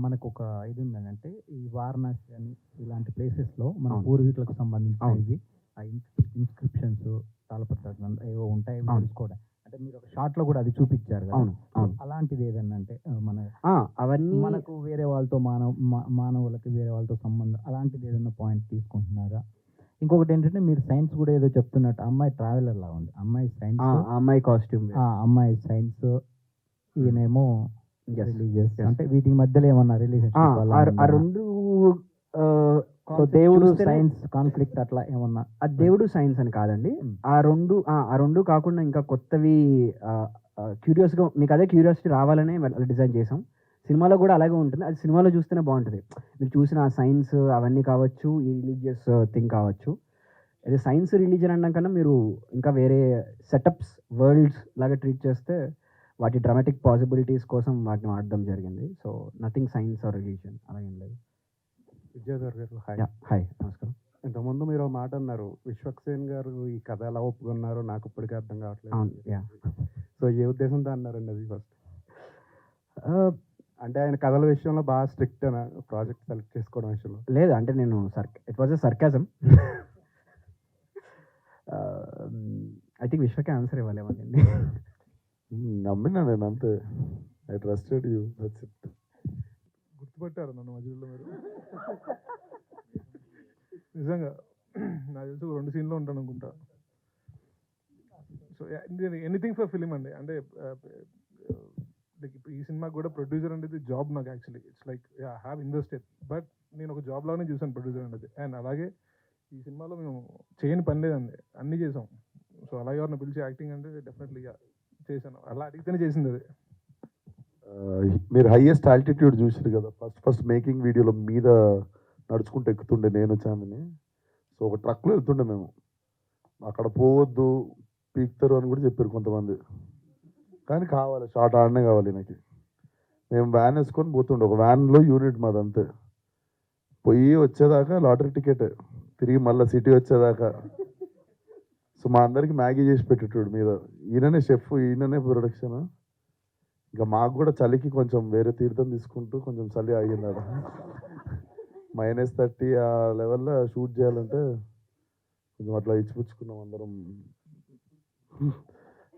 మనకు ఒక ఇది ఉందంటే ఈ వారణాసి అని ఇలాంటి ప్లేసెస్లో మన అవును. పూర్వీకులకు సంబంధించిన అవును. ఇవి ఆ ఇన్స్క్రిప్షన్స్ తాళపత్రాలు ఏవో ఉంటాయి ఇవి అవును. తెలుసుకోవడం. అంటే మీరు ఒక షార్ట్లో కూడా అది చూపించారు కదా. అవును అవును అలాంటిది ఏదన్నా అంటే మన అవన్నీ మనకు వేరే వాళ్ళతో మానవులకి వేరే వాళ్ళతో సంబంధం అలాంటిది ఏదైనా పాయింట్ తీసుకుంటున్నారా? ఇంకొకటి ఏంటంటే మీరు సైన్స్ కూడా ఏదో చెప్తున్నట్టు, అమ్మాయి ట్రావెలర్ లా ఉంది, అమ్మాయి సైన్స్, అమ్మాయి కాస్ట్యూమ్ అమ్మాయి సైన్స్, ఈయనేమో Yes. రిలీజియస్. Yes. అంటే వీటికి మధ్యలో ఏమన్నా ఆ రిలేషన్షిప్ రెండు దేవుడు సైన్స్ కాన్ఫ్లిక్ట్ అట్లా ఏమన్నా? ఆ దేవుడు సైన్స్ అని కాదండి. ఆ రెండు కాకుండా ఇంకా కొత్తవి క్యూరియాస్గా మీకు అదే క్యూరియాసిటీ రావాలనే డిజైన్ చేసాం. సినిమాలో కూడా అలాగే ఉంటుంది, అది సినిమాలో చూస్తేనే బాగుంటుంది. మీరు చూసిన ఆ సైన్స్ అవన్నీ కావచ్చు, ఈ రిలీజియస్ థింగ్ కావచ్చు. అదే సైన్స్ రిలీజియన్ అన్నా కన్నా మీరు ఇంకా వేరే సెటప్స్ వరల్డ్స్ లాగా ట్రీట్ చేస్తే వాటి డ్రామాటిక్ పాసిబిలిటీస్ కోసం వాటిని వాడడం జరిగింది. So nothing science or religion అలా ఏం లేదు. విద్యాధర్ గారు హాయ్. హాయ్ నమస్కారం. ఇంతకుముందు మీరు ఒక మాట అన్నారు, విశ్వక్సేన్ గారు ఈ కథ ఎలా ఒప్పుకున్నారు నాకు ఇప్పటికీ అర్థం కావట్లేదు. అవును యా. సో ఏ ఉద్దేశంతో అన్నారండి అది ఫస్ట్? అంటే ఆయన కథల విషయంలో బాగా స్ట్రిక్ట్ అనా ప్రాజెక్ట్ సెలెక్ట్ చేసుకోవడం విషయంలో? లేదు అంటే నేను it was a sarcasm. I think విశ్వకే ఆన్సర్ ఇవ్వాలేమండి. నమ్మినా నేను అంతే. I trusted you, that's it. గుర్తుపట్టారు నన్ను మధ్యలో మీరు. నిజంగా నాకు తెలుసు 2 సీన్లో ఉంటాను అనుకుంటా. సో ఎనీథింగ్ ఫర్ ఫిలిం అండి. అంటే ఈ సినిమాకి కూడా ప్రొడ్యూసర్ అనేది జాబ్ నాకు actually. It's like I have invested, but నేను ఒక జాబ్ లాగానే చూసాను ప్రొడ్యూసర్ అనేది. అండ్ అలాగే ఈ సినిమాలో మేము చేయని పని లేదండి, అన్నీ చేసాం. సో అలాగే ఎవరిని పిలిచి యాక్టింగ్ అంటే డెఫినెట్లీ చేశాను, అలా అడిగితేనే చేసింది అది. మీరు హైయెస్ట్ ఆల్టిట్యూడ్ చూసారు కదా, ఫస్ట్ మేకింగ్ వీడియోలో మీద నడుచుకుంటూ ఎక్కుతుండే నేను చామిని. సో ఒక ట్రక్లో వెళ్తుండే మేము, అక్కడ పోవద్దు పీక్తారు అని కూడా చెప్పారు కొంతమంది, కానీ కావాలి షార్ట్ ఆడనే కావాలి నాకు. మేము వ్యాన్ వేసుకొని పోతుండే, ఒక వ్యాన్లో యూనిట్ మాది అంతే. పోయి వచ్చేదాకా లాటరీ టికెట్, తిరిగి మళ్ళీ సిటీ వచ్చేదాకా. సో మా అందరికి మ్యాగీ చేసి పెట్టేటోడు మీద. ఈయననే షెఫ్, ఈయననే ప్రొడక్షన్. ఇంకా మాకు కూడా చలికి కొంచెం వేరే తీర్థం తీసుకుంటూ కొంచెం చలి ఆగింది ఆడ. -30 ఆ లెవెల్లో షూట్ చేయాలంటే కొంచెం అట్లా ఇచ్చిపుచ్చుకున్నాం అందరం,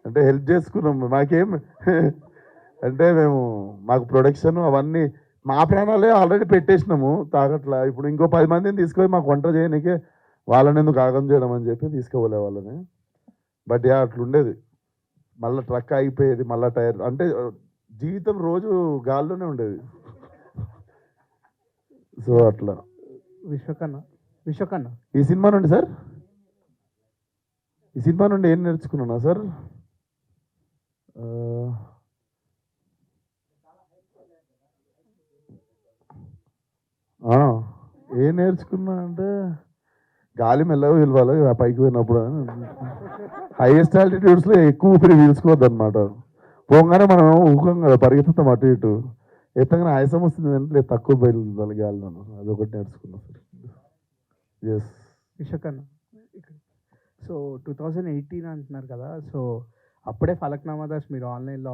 అంటే హెల్ప్ చేసుకున్నాం. మాకేం అంటే మాకు ప్రొడక్షన్ అవన్నీ మా ప్రాణాలే ఆల్రెడీ పెట్టేసినాము తాగట్లా. ఇప్పుడు ఇంకో 10 మందిని తీసుకుపోయి మాకు వంట చేయడానికే వాళ్ళని ఎందుకు ఆగం చేయడం అని చెప్పి తీసుకోలే వాళ్ళని. బట్ యా అట్లుండేది. మళ్ళీ ట్రక్ అయిపోయేది, మళ్ళీ టైర్, అంటే జీవితం రోజు గాల్లోనే ఉండేది. సో అట్లా. విశ్వకన్నా ఈ సినిమా నుండి సార్, ఈ సినిమా నుండి ఏం నేర్చుకున్నా సార్? ఏం నేర్చుకున్నా అంటే గాలి మెల్లగా పిలవాలి పైకి పోయినప్పుడు. హైయెస్ట్ ఆల్టిట్యూడ్స్లో ఎక్కువ ఊపిరి పీల్చుకోవద్దు అనమాట. పోగానే మనం ఊహం కదా పరిగెత్తుతాం అటు ఇటు, ఎత్తగానే ఆయాసం వస్తుంది అంటే తక్కువ బయలు గాలి. అదొకటి నేర్చుకున్నాం సార్. ఎస్ విశ్వకన్నా, సో 2018 అంటున్నారు కదా, సో అప్పుడే ఫలక్నామా దాస్ మీరు ఆన్లైన్లో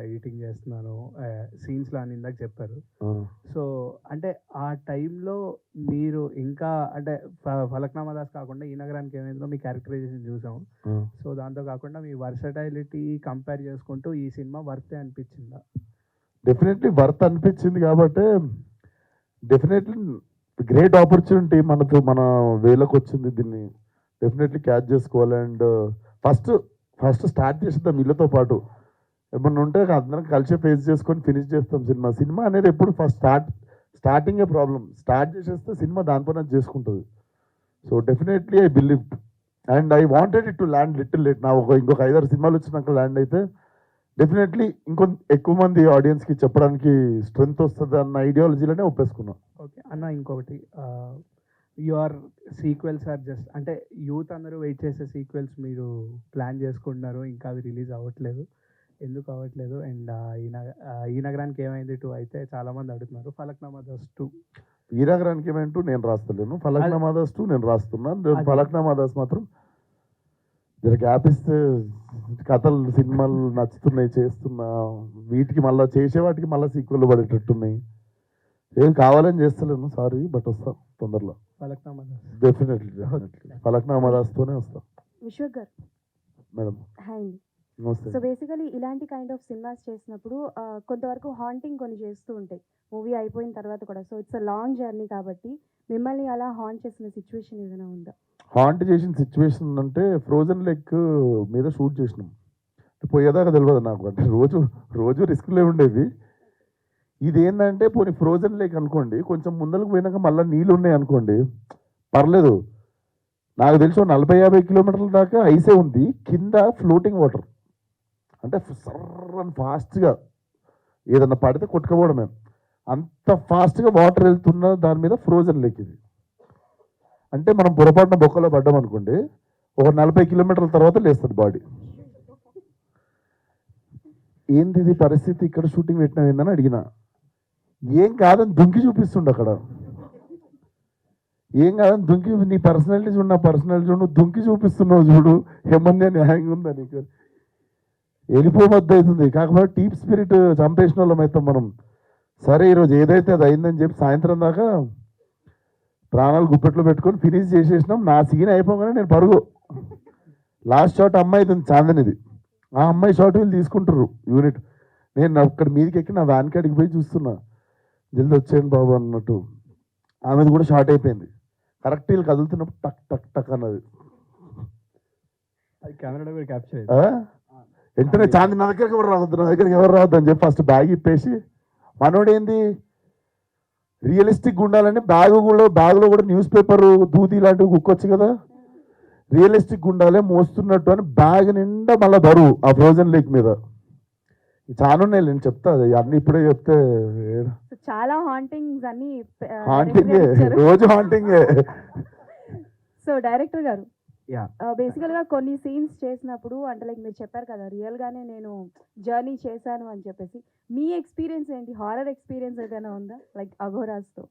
ఎడిటింగ్ చేస్తున్నాను సీన్స్లో అని ఇందాక చెప్పారు. సో అంటే ఆ టైంలో మీరు ఇంకా అంటే ఫలక్నామా దాస్ కాకుండా ఈ నగరానికి ఏమైందో మీ క్యారెక్టరైజేషన్ చూసాము. సో దాంతో కాకుండా మీ వర్సటైలిటీ కంపేర్ చేసుకుంటూ ఈ సినిమా వర్తే అనిపించిందా? డెఫినెట్లీ వర్త్ అనిపించింది. కాబట్టి డెఫినెట్లీ గ్రేట్ ఆపర్చునిటీ మన వేలకు వచ్చింది. దీన్ని డెఫినెట్లీ క్యాచ్ చేసుకోవాలి. అండ్ ఫస్ట్ స్టార్ట్ చేసేద్దాం వీళ్ళతో పాటు. ఏమన్నా ఉంటే అందరం కలిసి ఫేస్ చేసుకొని ఫినిష్ చేస్తాం సినిమా అనేది. ఎప్పుడు స్టార్టింగే ప్రాబ్లం, స్టార్ట్ చేసేస్తే సినిమా దానిపైన చేసుకుంటుంది. So definitely I believe and I wanted it to land little late. నా ఇంకొక 5-6 సినిమాలు వచ్చినాక ల్యాండ్ అయితే డెఫినెట్లీ ఎక్కువ మంది ఆడియన్స్కి చెప్పడానికి స్ట్రెంగ్త్ వస్తుంది అన్న ఐడియాలజీలోనే ఒప్పేసుకున్నాం. ఓకే అన్న, ఇంకొకటి యువర్ సీక్వెల్స్ ఆర్ జస్ట్ అంటే యూత్ అందరూ వెయిట్ చేసే సీక్వెల్స్ మీరు ప్లాన్ చేసుకుంటున్నారు, ఇంకా అవి రిలీజ్ అవ్వట్లేదు, ఎందుకు అవ్వట్లేదు? అండ్ ఈ నగరానికి ఏమైంది 2 అయితే చాలామంది అడుగుతున్నారు. ఫలక్నామా దస్ 2 ఈ నగరానికి ఏమంటూ నేను రాస్తలేను, ఫలక్నామా దాస్ 2 నేను రాస్తున్నాను. ఫలక్నామా దాస్ మాత్రం జర గ్యాప్ ఇస్తే కథలు సినిమాలు నచ్చుతున్నాయి చేస్తున్నా, వీటికి మళ్ళీ చేసే వాటికి మళ్ళీ సీక్వెల్ పడేటట్టున్నాయి. ఏం కావాలని చేస్తలేను, సారీ, బట్ వస్తా తొందరలో ఫలక్నామా దాస్. డెఫినెట్లీ ఫలక్నామా దాస్తోనే వస్తా. విశ్వక్ గారు మేడం హాయ్ అండి. నమస్తే. సో బేసికలీ ఇలాంటి కైండ్ ఆఫ్ సినిమాస్ చేసినప్పుడు కొంతవరకు హాంటింగ్ కొన్ని చేస్తూ ఉంటాయి మూవీ అయిపోయిన తర్వాత కూడా. So it's a long journey కాబట్టి మిమ్మల్ని అలా హాంట్ చేసిన సిచ్యువేషన్ ఏదైనా ఉందా? హాంట్ చేసిన సిచ్యువేషన్ అంటే ఫ్రోజన్ లెక్ మీద షూట్ చేసినాం. పోయేదాకా తెలియదు నాకు, అంటే రోజు రిస్క్లే ఉండేవి. ఇది ఏంటంటే పోనీ ఫ్రోజన్ లేక్ అనుకోండి, కొంచెం ముందరకు పోయినాక మళ్ళీ నీళ్ళు ఉన్నాయి అనుకోండి, పర్లేదు. నాకు తెలిసి 40-50 కిలోమీటర్ల దాకా ఐసే ఉంది, కింద ఫ్లోటింగ్ వాటర్, అంటే సర్రని ఫాస్ట్గా ఏదన్నా పడితే కొట్టుకోవడమే, అంత ఫాస్ట్గా వాటర్ వెళ్తున్న దాని మీద ఫ్రోజన్ లేక్ ఇది. అంటే మనం పొరపాటున బొక్కలో పడ్డాం అనుకోండి, ఒక 40 కిలోమీటర్ల తర్వాత లేస్తుంది బాడీ. ఏంది ఇది పరిస్థితి, ఇక్కడ షూటింగ్ పెట్టినా ఏందని అడిగిన, ఏం కాదని దుంకి చూపిస్తుండ అక్కడ. ఏం కాదని దుంకి, నీ పర్సనాలిటీ చూడు, నా పర్సనాలిటీ చూడు, నువ్వు దుంకి చూపిస్తున్నావు చూడు, ఏమన్నా న్యాయంగా ఉందా నీకు? వెళ్ళిపోవద్దు అవుతుంది. కాకపోతే టీప్ స్పిరిట్ చంపేసిన వాళ్ళం అవుతాం మనం. సరే ఈరోజు ఏదైతే అది అయిందని చెప్పి సాయంత్రం దాకా ప్రాణాలు గుప్పెట్లో పెట్టుకొని ఫినిష్ చేసేసినాం. నా సీన్ అయిపోగానే నేను పరుగు, లాస్ట్ షాట్ అమ్మాయి ఉంది చాందనిది, ఆ అమ్మాయి షాట్ వీళ్ళు తీసుకుంటారు యూనిట్. నేను అక్కడ మీదకి ఎక్కి నా వ్యాన్ కాడికి పోయి చూస్తున్నా, జల్ది వచ్చేయండి బాబు అన్నట్టు. ఆమెది కూడా షార్ట్ అయిపోయింది. కరెక్ట్ వీళ్ళు కదులుతున్నప్పుడు టక్ టక్ టక్ అన్నది. అది కెమెరాలో కూడా క్యాప్చర్ వెంటనే చాంది నా దగ్గరికి ఎవరు రావద్దు, నా దగ్గరికి ఎవరు రావద్దు అని చెప్పి ఫస్ట్ బ్యాగ్ ఇప్పేసి, మనోడేంది రియలిస్టిక్ ఉండాలని బ్యాగులో కూడా న్యూస్ పేపర్ దూది ఇలాంటివి కుక్కొచ్చు కదా, రియలిస్టిక్ ఉండాలి మోస్తున్నట్టు అని బ్యాగ్ నిండా మళ్ళీ బరువు ఆ ఫ్రోజన్ లేక్ మీద. చాలా ఉన్నాయి, నేను చెప్తా అన్ని ఇప్పుడే చెప్తే. చాలా హాంటింగ్స్ అన్ని హాంటింగే, రోజు హాంటింగే. సో డైరెక్టర్ గారు యా బేసికల్ గా కొన్ని సీన్స్ చేసినప్పుడు అంటే లైక్ మీరు చెప్పారు కదా రియల్ గానే నేను జర్నీ చేశాను అని చెప్పేసి, మీ ఎక్స్పీరియన్స్ ఏంటి? హారర్ ఎక్స్పీరియన్స్ ఏదైనా ఉందా లైక్ అఘోరాస్తో?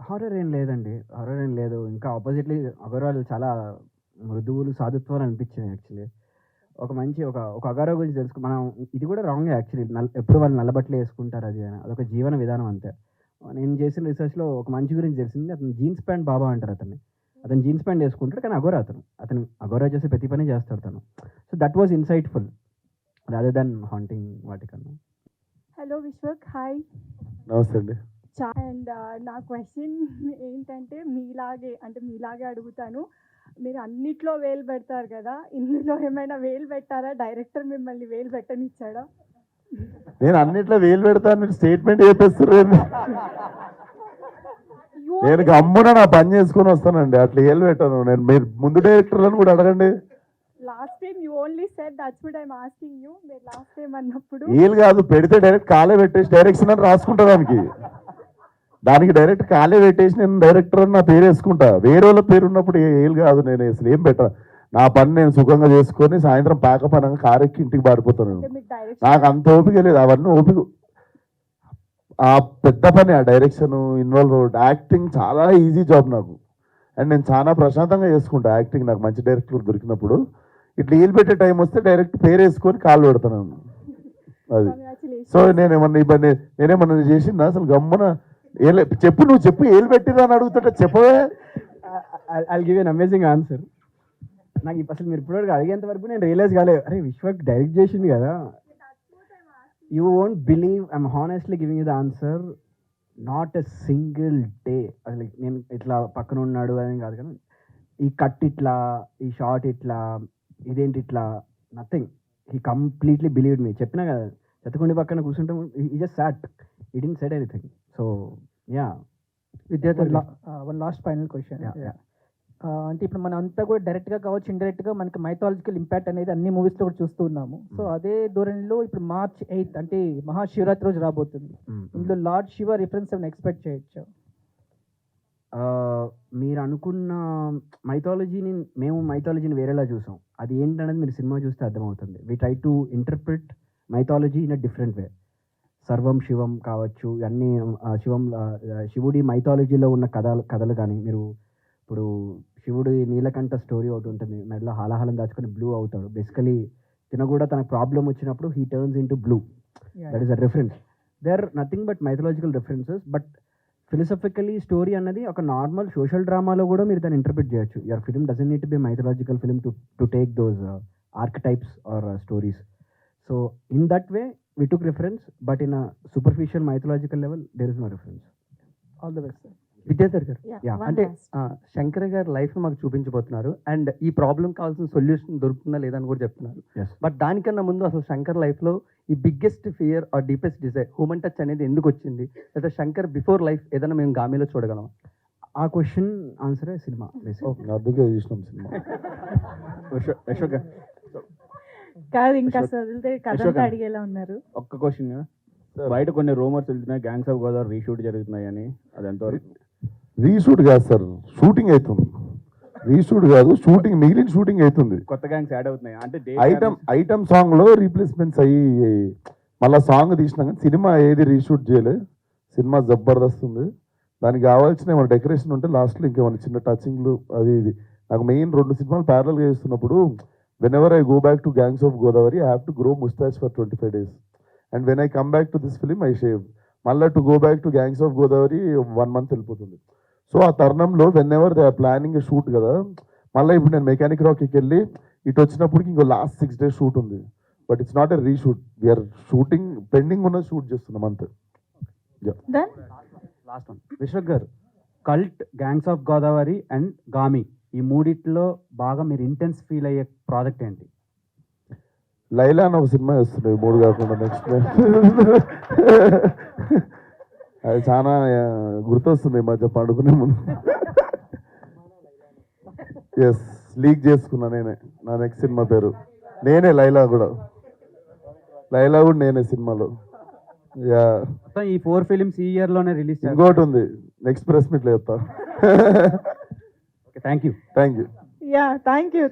హారర్ ఏం లేదండి, హారర్ ఏం లేదు. ఇంకా ఆపోజిట్లీ అఘోరాలు చాలా మృదువులు, సాధుత్వాలు అనిపించింది యాక్చువల్లీ. ఒక మంచి ఒక అఘోరా గురించి తెలుసుకో, మనం ఇది కూడా రాంగ్ యాక్చువల్లీ. ఎప్పుడు వాళ్ళు నల్లబట్టలు వేసుకుంటారు, అదొక జీవన విధానం అంతే. నేను చేసిన రీసెర్చ్లో ఒక మంచి గురించి తెలిసింది, అతను జీన్స్ ప్యాంట్ బాబా అంటారు అతను జీన్స్ ప్యాంట్ వేసుకుంటాడు, కానీ అతను అఘోరా చేసే ప్రతి పని చేస్తాడు తను. So that was insightful rather than haunting వాటికన్నా. Hello Vishwak, hi. నమస్తే అండి. అండ్ నా క్వశ్చన్ ఏంటంటే మీలాగే అడుగుతాను. మీరు అన్నిట్లో వేలు పెడతారు కదా, ఇందులో ఏమైనా వేలు పెట్టారా? డైరెక్టర్ మిమ్మల్ని వేలు పెట్టనిచ్చాడా? నేను అన్నిట్లో వేలు పెడతాను స్టేట్మెంట్ చెప్పేస్తున్నారు. నేను గమ్మున నా పని చేసుకొని వస్తానండి, అట్లా ఏలు పెట్టాను నేను. మీరు ముందు డైరెక్టర్లను కూడా అడగండి. Last time you only said that's what I am asking you. మీరు లాస్ట్ టైం అన్నప్పుడు ఏలు కాదు, పెడితే డైరెక్ట్ కాలే పెట్టేసి డైరెక్షన్ అని రాసుకుంటా. దానికి డైరెక్ట్ కాలే పెట్టేసి నేను డైరెక్టర్ అని నా పేరు వేసుకుంటా. వేరే వాళ్ళ పేరు ఉన్నప్పుడు ఏలు కాదు, నేను అసలు ఏం పెట్టా. నా పని నేను సుఖంగా చేసుకొని సాయంత్రం పాకపనంగా కారెక్కి ఇంటికి పారిపోతాను. నాకు అంత ఓపిక లేదు, అవన్నీ ఓపిక. ఆ పెద్ద పని ఆ డైరెక్షన్ ఇన్వాల్వ్ యాక్టింగ్ చాలా ఈజీ జాబ్ నాకు. అండ్ నేను చాలా ప్రశాంతంగా చేసుకుంటా యాక్టింగ్. నాకు మంచి డైరెక్టర్ దొరికినప్పుడు ఇట్లా ఏలు పెట్టే టైం వస్తే డైరెక్ట్ పేరు వేసుకొని కాలు పెడతాను అది. సో నేనేమన్నా చేసిందా అసలు? గమ్మున చెప్పు, నువ్వు చెప్పు, ఏలు పెట్టిరా అని అడుగుతుంటే చెప్పవే. I give an amazing answer. నాకు అసలు మీరు ఇప్పటివరకు అడిగేంత వరకు నేను రియలైజ్ కాలేదు, అరే విశ్వక్ డైరెక్ట్ చేసింది కదా. You won't believe, I'm honestly giving you the answer. Not a single day అసలు నేను ఇట్లా పక్కన ఉన్నాడు అని కాదు, కానీ ఈ కట్ ఇట్లా, ఈ షార్ట్ ఇట్లా, ఇదేంటి ఇట్లా, నథింగ్. హీ కంప్లీట్లీ బిలీవ్డ్ మీ. చెప్పినా కదా, చెత్తకుండి పక్కన కూర్చుంటాం, ఈ జస్ట్ సాట్, ఈ didn't said anything. So yeah విద్యార్థి వన్ లాస్ట్ ఫైనల్ క్వశ్చన్. అంటే ఇప్పుడు మనం అంతా కూడా డైరెక్ట్గా కావచ్చు, ఇండైరెక్ట్గా మనకి మైథాలజికల్ ఇంపాక్ట్ అనేది అన్ని మూవీస్లో కూడా చూస్తూ ఉన్నాము. సో అదే ధోరణిలో ఇప్పుడు March 8th అంటే మహాశివరాత్రి రోజు రాబోతుంది. ఇందులో లార్డ్ శివ రిఫరెన్స్ ఏమైనా ఎక్స్పెక్ట్ చేయొచ్చు? మీరు అనుకున్న మైథాలజీని వేరేలా చూసాం. అది ఏంటనేది మీరు సినిమా చూస్తే అర్థమవుతుంది. We try to interpret mythology in a different way. సర్వం శివం కావచ్చు, అన్నీ శివుడి మైథాలజీలో ఉన్న కథలు కానీ, మీరు ఇప్పుడు శివుడి నీలకంఠ స్టోరీ ఒకటి ఉంటుంది, మెడలో హాలాహలం దాచుకొని బ్లూ అవుతాడు. బేసికలీ తిన కూడా తనకు ప్రాబ్లం వచ్చినప్పుడు he turns in to blue. That is a reference. They are nothing but mythological references. But philosophically story అన్నది ఒక నార్మల్ సోషల్ డ్రామాలో కూడా మీరు దాన్ని ఇంటర్ప్రిట్ చేయొచ్చు. Your film doesn't need to be mythological film to take those archetypes or stories. So in that way we took reference, but in a superficial mythological level there is no reference. All the best. Vidyadhar గారు, Yeah. అంటే శంకర్ గారు life మాకు చూపించబోతున్నారు and ఈ problem కావాల్సిన solution దొరుకుతుందా లేదా అని కూడా చెప్తున్నారు. Yes. బట్ దానికన్నా ముందు అసలు శంకర్ లైఫ్ లో ఈ biggest fear or deepest desire human touch అనేది ఎందుకు వచ్చింది, లేదా శంకర్ బిఫోర్ లైఫ్ ఏదైనా మేము గామిలో చూడగలం? ఆ క్వశ్చన్ ఆన్సరే సినిమా. అందుకే చూసినాం సినిమా. యశోక్ కాదు, ఇంకా వదిలితే కథ అడిగేలా ఉన్నారు. ఒక్క క్వశ్చన్, బయట కొన్ని రూమర్స్ వెళ్తున్నాయి గ్యాంగ్స్ ఆఫ్ గోదావరి రీషూట్ జరుగుతున్నాయి అని, అది ఎంతవరకు? రీషూట్ కాదు సార్, షూటింగ్ అవుతుంది. రీషూట్ కాదు, షూటింగ్, మిగిలిన షూటింగ్ అవుతుంది. కొత్త గ్యాంగ్స్ యాడ్ అవుతున్నాయి అంటే ఐటమ్ సాంగ్ లో రీప్లేస్మెంట్స్ అయ్యి మళ్ళీ సాంగ్ తీసినా కానీ సినిమా ఏది రీషూట్ చేయలే. సినిమా జబర్దస్త్ ఉంది. దానికి కావాల్సిన ఏమైనా డెకరేషన్ ఉంటే లాస్ట్లో ఇంకేమైనా చిన్న టచింగ్లు అవి ఇవి. నాకు మెయిన్ 2 సినిమాలు ప్యారల్గా చేస్తున్నప్పుడు whenever I go back to Gangs of Godavari, I have to grow mustache for 25 days. And when I come back to this film, I shave. Malla to go back to Gangs of Godavari 1 month వెళ్ళిపోతుంది. So ఆ తరుణంలో whenever they are planning a shoot కదా, మళ్ళీ ఇప్పుడు నేను mechanic రాక్కి వెళ్ళి ఇటు వచ్చినప్పటికి ఇంకో లాస్ట్ 6 days షూట్ ఉంది. But it's not a reshoot, we're shooting pending ఉన్న షూట్ చేస్తున్నాం అంతే. లాస్ట్ వన్, విశ్వక్ గారు, cult, gangs of Godavari and Gaami, ఈ మూడిట్లో బాగా మీరు ఇంటెన్స్ ఫీల్ అయ్యే ప్రాజెక్ట్ ఏంటి? లైలా అని ఒక సినిమా వేస్తున్నాయి 3 కాకుండా. నెక్స్ట్ అది చాలా గుర్తొస్తుంది ఈ మధ్య పండుకునే ముందు. ఎస్, లీక్ చేసుకున్నా నేనే నా నెక్స్ట్ సినిమా పేరు. నేనే లైలా కూడా నేనే సినిమాలో. యా, ఈ 4 ఫిలిమ్స్ ఈ ఇయర్ లోనే రిలీజ్. ఇంకోటి ఉంది, నెక్స్ట్ ప్రెస్ మీట్లో చెప్తా. Thank you. Thank you. Yeah, thank you.